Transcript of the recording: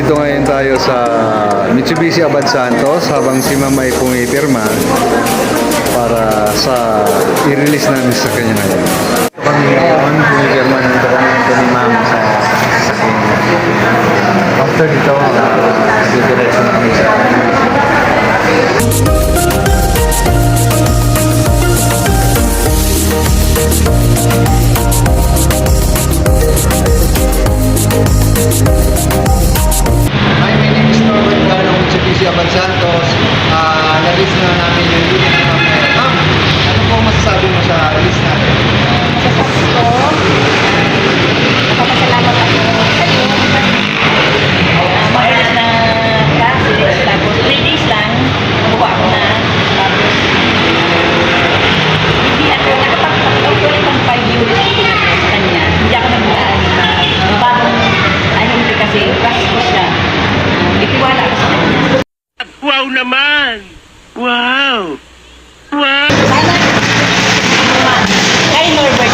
Nandito ngayon tayo sa Mitsubishi Abad Santos habang si Ma'am ay pumipirma para sa i-release namin sa kanya ngayon. Kami ngayon, pumipirma ng dokumento ni Ma'am sa akin. After dito, didiretso namin sa Hi, my name is Norbert Garno, Mitsubishi Abad Santos. Na-release na namin yung unit ni Ma'am. Ma'am, ano po masasabi mo sa release natin? Masasabi ko, nakapasalamat ako sa iyo. Mabilis na process, tapos 3 days lang, nakuha ko na. Tapos, hindi ako nakapag-ulit ng 5 units sa kanya. Hindi ako naglaan na bagong hindi kasi rush ko siya. Itiwala ako sa kanya. Wow naman! Wow! Wow! Sana, kay Norbert,